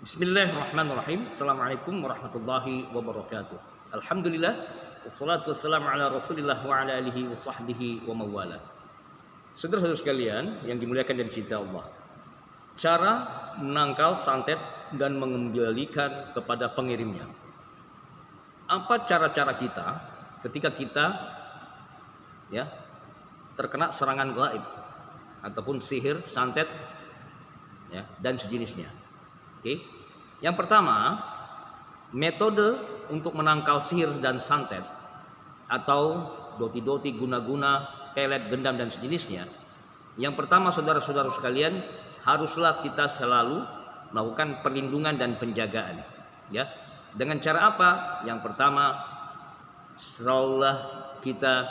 Bismillahirrahmanirrahim. Assalamualaikum warahmatullahi wabarakatuh. Alhamdulillah, wassalatu wassalamu ala Rasulillah wa ala alihi wa sahbihi wa mawala. Saudara-saudara sekalian yang dimuliakan dan dicintai Allah, cara menangkal santet dan mengembalikan kepada pengirimnya. Apa cara-cara kita ketika kita terkena serangan gaib ataupun sihir, santet dan sejenisnya? Oke. Yang pertama, metode untuk menangkal sihir dan santet atau doti-doti, guna-guna, pelet, gendam dan sejenisnya. Yang pertama, saudara-saudara sekalian, haruslah kita selalu melakukan perlindungan dan penjagaan. Ya. Dengan cara apa? Yang pertama, selalulah kita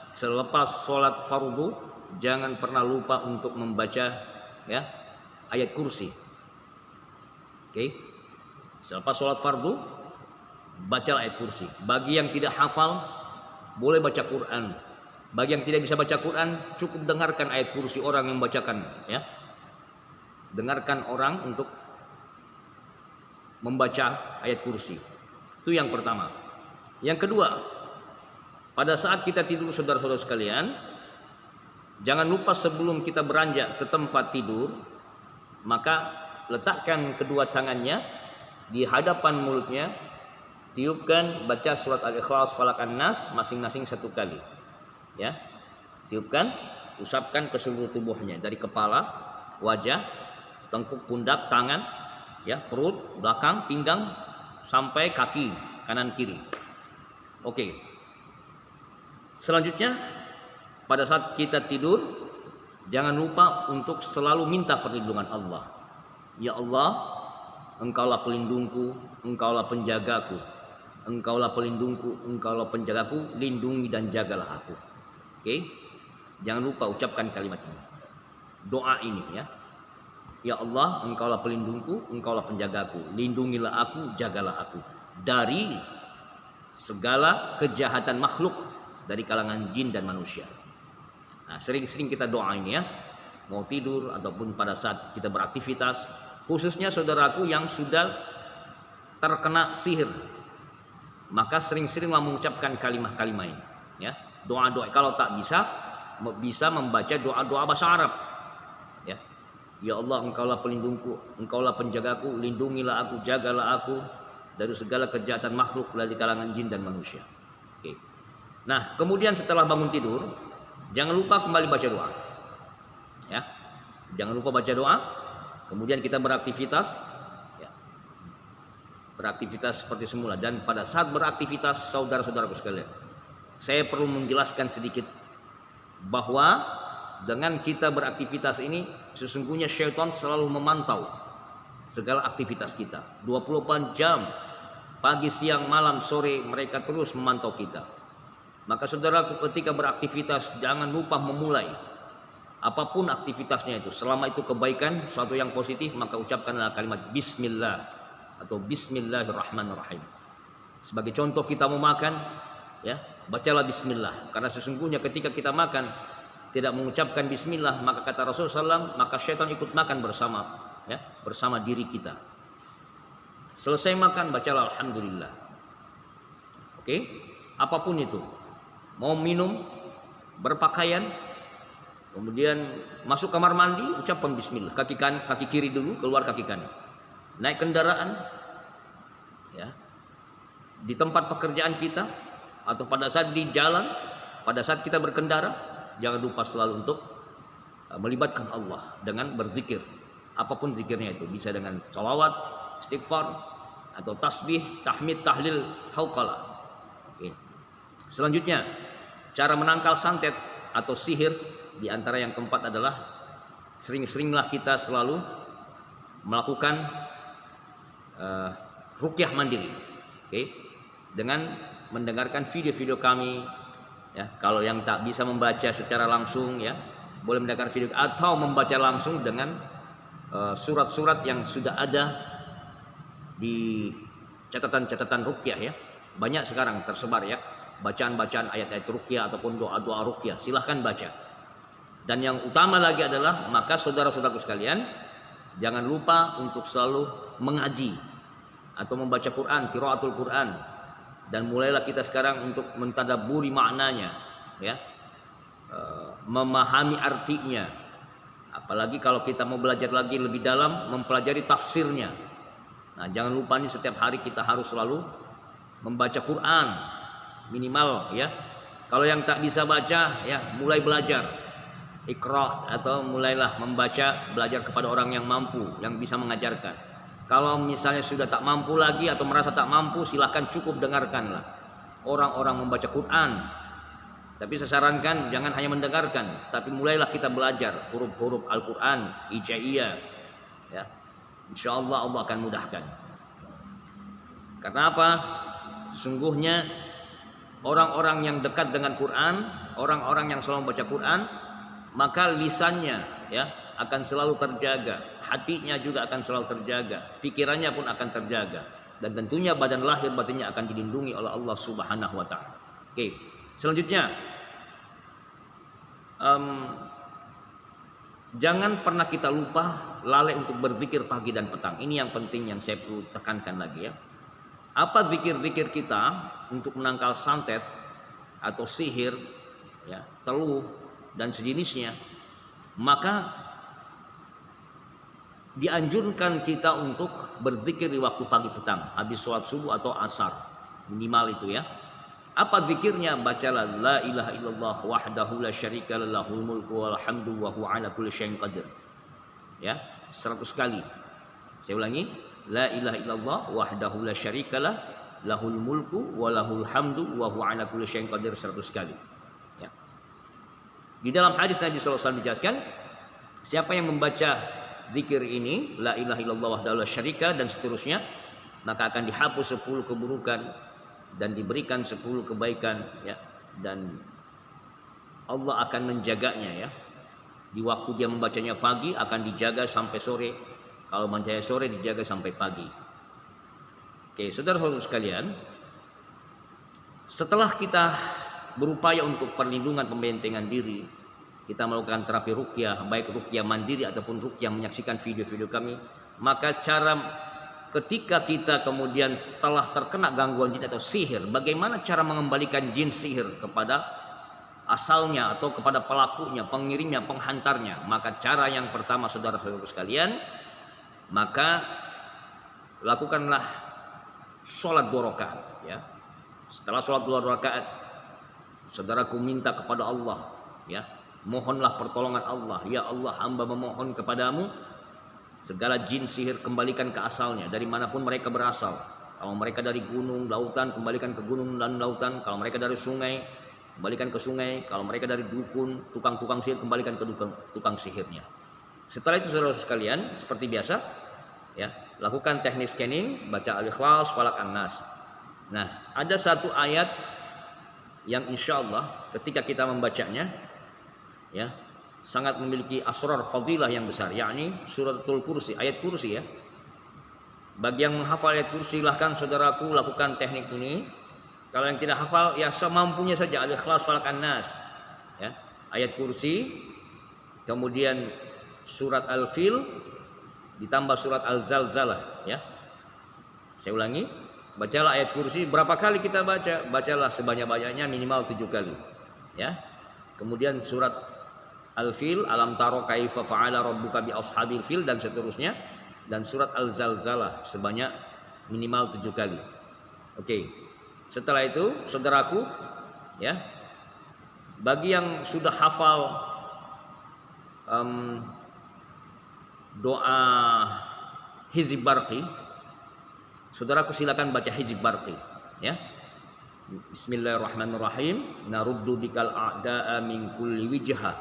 selepas sholat fardu jangan pernah lupa untuk membaca ayat kursi. Oke. Selepas sholat fardu baca ayat kursi. Bagi yang tidak hafal boleh baca Quran. Bagi yang tidak bisa baca Quran cukup dengarkan ayat kursi orang yang membacakan, Dengarkan orang untuk membaca ayat kursi. Itu yang pertama. Yang kedua, pada saat kita tidur saudara-saudara sekalian, jangan lupa sebelum kita beranjak ke tempat tidur, maka letakkan kedua tangannya di hadapan mulutnya, tiupkan, baca surat Al-Ikhlas, Falaq, An-Nas masing-masing satu kali. Tiupkan, usapkan ke seluruh tubuhnya dari kepala, wajah, tengkuk, pundak, tangan, perut, belakang, pinggang sampai kaki kanan kiri. Oke. Selanjutnya, pada saat kita tidur jangan lupa untuk selalu minta perlindungan Allah. Ya Allah, Engkaulah pelindungku, Engkaulah penjagaku. Engkaulah pelindungku, Engkaulah penjagaku, lindungi dan jagalah aku. Oke? Jangan lupa ucapkan kalimat ini. Doa ini Ya Allah, Engkaulah pelindungku, Engkaulah penjagaku, lindungilah aku, jagalah aku dari segala kejahatan makhluk dari kalangan jin dan manusia. Nah, sering-sering kita doa ini mau tidur ataupun pada saat kita beraktivitas. Khususnya saudaraku yang sudah terkena sihir, maka sering-seringlah mengucapkan kalimat-kalimat ini, doa-doa. Kalau tak bisa membaca doa-doa bahasa Arab, Ya Allah, Engkaulah pelindungku, Engkaulah penjagaku, lindungilah aku, jagalah aku dari segala kejahatan makhluk dari kalangan jin dan manusia. Oke. Nah, kemudian setelah bangun tidur, jangan lupa kembali baca doa. Jangan lupa baca doa. Kemudian kita beraktivitas, beraktivitas seperti semula. Dan pada saat beraktivitas, saudara-saudaraku sekalian, saya perlu menjelaskan sedikit bahwa dengan kita beraktivitas ini, sesungguhnya syaitan selalu memantau segala aktivitas kita. 24 jam, pagi, siang, malam, sore, mereka terus memantau kita. Maka saudaraku, ketika beraktivitas jangan lupa memulai apapun aktivitasnya itu, selama itu kebaikan, suatu yang positif, maka ucapkanlah kalimat Bismillah atau Bismillahirrahmanirrahim. Sebagai contoh, kita mau makan, bacalah Bismillah. Karena sesungguhnya ketika kita makan tidak mengucapkan Bismillah, maka kata Rasulullah SAW, maka syaitan ikut makan bersama diri kita. Selesai makan, bacalah Alhamdulillah. Oke, apapun itu, mau minum, berpakaian, kemudian masuk kamar mandi, ucapkan Bismillah. Kaki kiri dulu, keluar kaki kanan. Naik kendaraan, di tempat pekerjaan kita, atau pada saat di jalan, pada saat kita berkendara, jangan lupa selalu untuk melibatkan Allah dengan berzikir. Apapun zikirnya itu, bisa dengan salawat, istighfar, atau tasbih, tahmid, tahlil, hauqalah. Selanjutnya, cara menangkal santet atau sihir. Di antara yang keempat adalah sering-seringlah kita selalu melakukan ruqyah mandiri, dengan mendengarkan video-video kami. Kalau yang tak bisa membaca secara langsung, boleh mendengarkan video atau membaca langsung dengan surat-surat yang sudah ada di catatan-catatan ruqyah. Banyak sekarang tersebar bacaan-bacaan ayat-ayat ruqyah ataupun doa-doa ruqyah. Silahkan baca. Dan yang utama lagi adalah, maka saudara-saudaraku sekalian, Jangan lupa untuk selalu mengaji atau membaca Quran, qiraatul Quran, dan mulailah kita sekarang untuk mentadabburi maknanya, ya, memahami artinya. Apalagi kalau kita mau belajar lagi lebih dalam, mempelajari tafsirnya. Nah, jangan lupa nih setiap hari kita harus selalu membaca Quran minimal, ya. Kalau yang tak bisa baca, ya mulai belajar Iqra, atau mulailah membaca, belajar kepada orang yang mampu, yang bisa mengajarkan. Kalau misalnya sudah tak mampu lagi atau merasa tak mampu, silahkan cukup dengarkanlah orang-orang membaca Quran. Tapi saya sarankan jangan hanya mendengarkan, tapi mulailah kita belajar huruf-huruf Al-Quran, hijaiyah, ya. Insya Allah Allah akan mudahkan. Karena apa? Sesungguhnya orang-orang yang dekat dengan Quran, orang-orang yang selalu membaca Quran, maka lisannya, ya, akan selalu terjaga, hatinya juga akan selalu terjaga, pikirannya pun akan terjaga, dan tentunya badan lahir batinnya akan dilindungi oleh Allah Subhanahu wa taala. Oke, selanjutnya, jangan pernah kita lupa lalai untuk berzikir pagi dan petang. Ini yang penting yang saya perlu tekankan lagi, ya. Apa zikir-zikir kita untuk menangkal santet atau sihir, ya, teluh dan sejenisnya, maka dianjurkan kita untuk berzikir di waktu pagi petang, habis sholat subuh atau asar, minimal itu, ya. Apa zikirnya? Bacalah la ilaha illallah wahdahu la syarika lahul mulku wal hamdu wa huwa ala kulli syai'in qadir, ya, 100 kali. Saya ulangi, la ilaha illallah wahdahu la syarika lahul mulku wa lahul hamdu wa huwa ala kulli syai'in qadir 100 kali. Ya. Di dalam hadis Nabi sallallahu alaihi wasallam dijelaskan, siapa yang membaca zikir ini, la ilaha illallah wahdahu la syarika dan seterusnya, maka akan dihapus 10 keburukan dan diberikan 10 kebaikan, ya, dan Allah akan menjaganya, ya. Di waktu dia membacanya pagi akan dijaga sampai sore. Kalau membacanya sore dijaga sampai pagi. Oke, saudara-saudara sekalian, setelah kita berupaya untuk perlindungan pembentengan diri, kita melakukan terapi ruqyah, baik ruqyah mandiri ataupun ruqyah menyaksikan video-video kami, maka cara ketika kita kemudian setelah terkena gangguan jin atau sihir, bagaimana cara mengembalikan jin sihir kepada asalnya atau kepada pelakunya, pengirimnya, penghantarnya? Maka cara yang pertama, saudara-saudara sekalian, maka lakukanlah sholat 2 rakaat, ya. Setelah sholat 2 rakaat, saudaraku minta kepada Allah, ya, mohonlah pertolongan Allah. Ya Allah, hamba memohon kepadamu, segala jin sihir kembalikan ke asalnya, dari manapun mereka berasal. Kalau mereka dari gunung, lautan, kembalikan ke gunung dan lautan. Kalau mereka dari sungai, kembalikan ke sungai. Kalau mereka dari dukun, tukang-tukang sihir, kembalikan ke tukang sihirnya. Setelah itu, saudara sekalian, seperti biasa, ya, lakukan teknik scanning, baca Al-Ikhlas, Falaq, An-Nas. Nah, ada satu ayat yang insya Allah ketika kita membacanya, ya, sangat memiliki asrar fadilah yang besar, yakni suratul kursi, ayat kursi, ya. Bagi yang menghafal ayat kursi, silahkan saudaraku lakukan teknik ini. Kalau yang tidak hafal, ya semampunya saja, Al-Ikhlas, Falaq, An-Nas, ya. Ayat kursi, kemudian surat Al-Fil ditambah surat Al-Zalzalah, ya. Saya ulangi, bacalah ayat kursi. Berapa kali kita baca? Bacalah sebanyak-banyaknya, minimal 7 kali, ya. Kemudian surat Al-Fil, alam taro kaifa fa'ala rabbuka bi ashabil fil, dan seterusnya, dan surat Al-Zalzalah sebanyak minimal 7 kali. Oke. Setelah itu, saudaraku, ya, bagi yang sudah hafal doa Hizib Barqi, saudaraku silakan baca Hizib Barqi, ya. Bismillahirrahmanirrahim. Naruddu bikal a'da'a min kulli wijha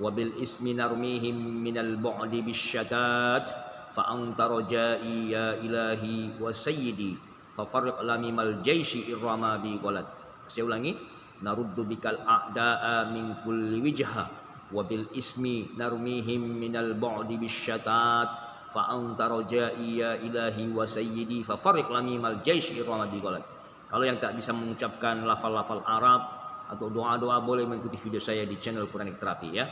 wabil ismi narmihim minal bu'di bisyatat fa anta rajai ya ilahi wa sayyidi fa farriq lamimal jaishi irrama bi walad. Saya ulangi, naruddu bikal a'da'a min kulli wijha wabil ismi narmihim minal bu'di bisyatat fa anta rajai ya ilahi wa sayyidi fa farriq lamimal jaishi irrama bi walad. Kalau yang tak bisa mengucapkan lafal-lafal Arab atau doa-doa, boleh mengikuti video saya di channel Quranic Therapy, ya.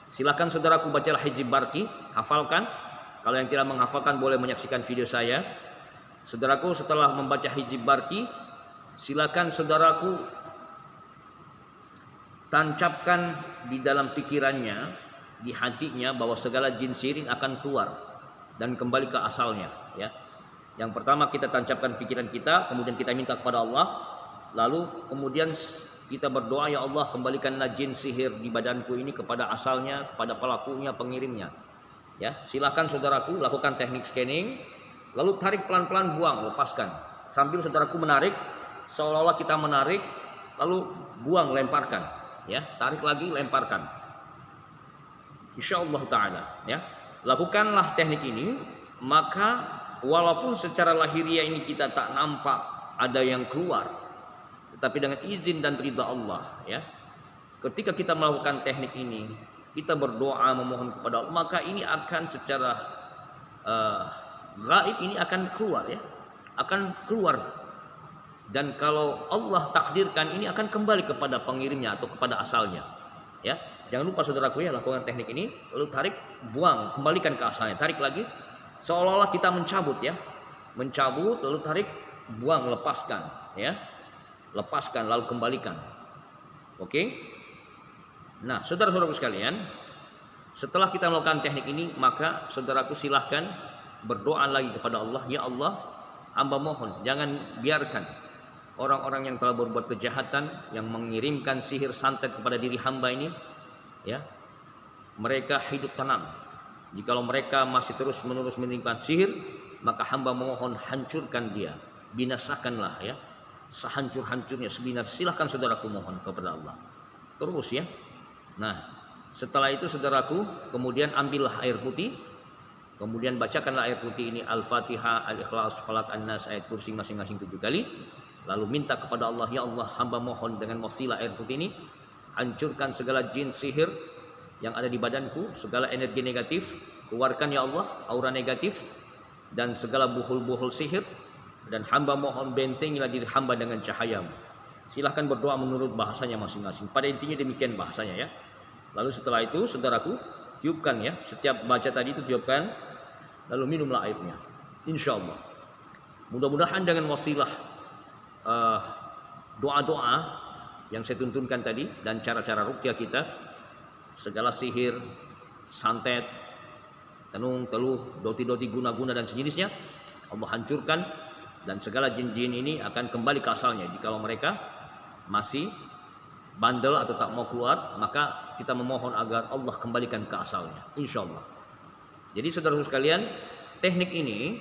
Silakan saudaraku bacalah Hizib Barqi, hafalkan. Kalau yang tidak menghafalkan boleh menyaksikan video saya. Saudaraku, setelah membaca hizib barki, silakan saudaraku tancapkan di dalam pikirannya, di hatinya, bahwa segala jin sihir akan keluar dan kembali ke asalnya, ya. Yang pertama kita tancapkan pikiran kita, kemudian kita minta kepada Allah, lalu kemudian kita berdoa, ya Allah, kembalikanlah jin sihir di badanku ini kepada asalnya, kepada pelakunya, pengirimnya. Ya, silakan saudaraku lakukan teknik scanning, lalu tarik pelan-pelan, buang, lepaskan. Sambil saudaraku menarik, seolah-olah kita menarik, lalu buang, lemparkan. Ya, tarik lagi, lemparkan. Insyaallah taala, ya. Lakukanlah teknik ini, maka walaupun secara lahiriah ini kita tak nampak ada yang keluar, tetapi dengan izin dan ridha Allah, ya. Ketika kita melakukan teknik ini, kita berdoa memohon kepada Allah, maka ini akan secara gaib ini akan keluar, ya. Akan keluar. Dan kalau Allah takdirkan, ini akan kembali kepada pengirimnya atau kepada asalnya, ya. Jangan lupa saudaraku, ya, lakukan teknik ini, lalu tarik, buang, kembalikan ke asalnya. Tarik lagi, seolah-olah kita mencabut, ya. Mencabut, lalu tarik, buang, lepaskan, ya. Lepaskan, lalu kembalikan. Oke. Nah, saudara-saudaraku sekalian, setelah kita melakukan teknik ini, maka saudaraku silahkan berdoa lagi kepada Allah, ya Allah, hamba mohon jangan biarkan orang-orang yang telah berbuat kejahatan, yang mengirimkan sihir santet kepada diri hamba ini, ya, mereka hidup tenang. Jikalau mereka masih terus-menerus mengirimkan sihir, maka hamba mohon hancurkan dia, binasakanlah, ya, sehancur-hancurnya, silahkan saudaraku mohon kepada Allah. Terus, ya. Nah, setelah itu saudaraku, kemudian ambillah air putih, kemudian bacakanlah air putih ini Al-Fatihah, Al-Ikhlas, Falaq, An-Nas, ayat kursi masing-masing 7 kali. Lalu minta kepada Allah, ya Allah, hamba mohon dengan wasilah air putih ini, hancurkan segala jin sihir yang ada di badanku, segala energi negatif, keluarkan ya Allah aura negatif dan segala buhul-buhul sihir, dan hamba mohon bentengilah diri hamba dengan cahayamu. Silahkan berdoa menurut bahasanya masing-masing. Pada intinya demikian bahasanya, ya. Lalu setelah itu saudaraku tiupkan, ya, setiap baca tadi itu tiupkan, lalu minumlah airnya. Insya Allah. Mudah-mudahan dengan wasilah doa-doa yang saya tuntunkan tadi dan cara-cara ruqyah kita, segala sihir, santet, tenung, teluh, doti-doti, guna-guna dan sejenisnya Allah hancurkan, dan segala jin-jin ini akan kembali ke asalnya. Jikalau mereka masih bandel atau tak mau keluar, maka kita memohon agar Allah kembalikan ke asalnya, insya Allah. Jadi saudara-saudara sekalian, teknik ini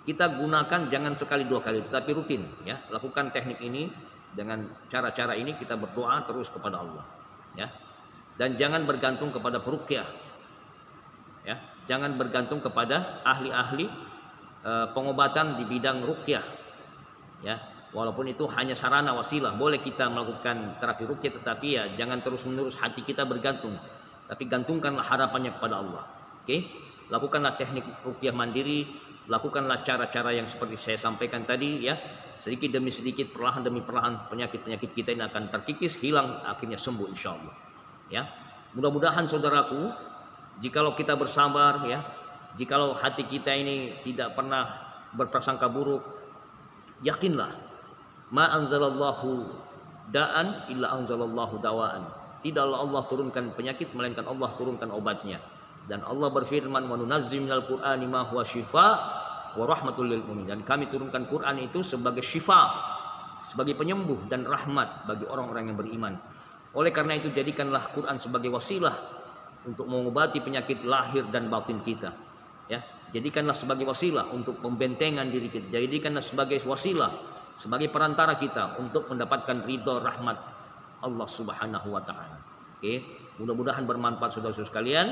kita gunakan jangan sekali dua kali, tetapi rutin, ya. Lakukan teknik ini dengan cara-cara ini, kita berdoa terus kepada Allah, ya. Dan jangan bergantung kepada peruqyah, ya. Jangan bergantung kepada ahli-ahli pengobatan di bidang ruqyah, ya. Walaupun itu hanya sarana wasilah, boleh kita melakukan terapi ruqyah, tetapi ya jangan terus-menerus hati kita bergantung, tapi gantungkanlah harapannya kepada Allah. Oke? Lakukanlah teknik ruqyah mandiri, lakukanlah cara-cara yang seperti saya sampaikan tadi, ya. Sedikit demi sedikit, perlahan demi perlahan, penyakit-penyakit kita ini akan terkikis, hilang, akhirnya sembuh insyaallah, ya. Mudah-mudahan saudaraku, jikalau kita bersabar, ya, jikalau hati kita ini tidak pernah berprasangka buruk, yakinlah, ma anzalallahu da'an illa anzalallahu dawaan. Tidaklah Allah turunkan penyakit melainkan Allah turunkan obatnya. Dan Allah berfirman, wa nunazzil minal qur'ani ma huwa shifaa wa rahmatul lil mu'minin. Dan kami turunkan Quran itu sebagai syifa, sebagai penyembuh dan rahmat bagi orang-orang yang beriman. Oleh karena itu jadikanlah Quran sebagai wasilah untuk mengobati penyakit lahir dan batin kita, ya. Jadikanlah sebagai wasilah untuk pembentengan diri kita. Jadikanlah sebagai wasilah, sebagai perantara kita untuk mendapatkan ridho rahmat Allah Subhanahu wa taala. Oke, mudah-mudahan bermanfaat saudara-saudara sekalian,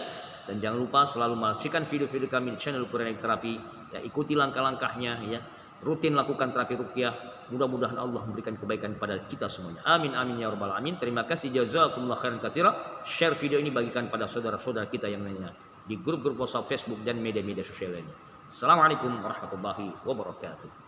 dan jangan lupa selalu menyaksikan video-video kami di channel Quranic Therapy, ya, ikuti langkah-langkahnya, ya. Rutin lakukan terapi ruqyah. Mudah-mudahan Allah memberikan kebaikan kepada kita semuanya. Amin amin ya rabbal alamin. Terima kasih, jazakumullah khairan katsira. Share video ini, bagikan pada saudara-saudara kita yang lainnya di grup-grup WhatsApp, Facebook dan media-media sosial lainnya. Assalamualaikum warahmatullahi wabarakatuh.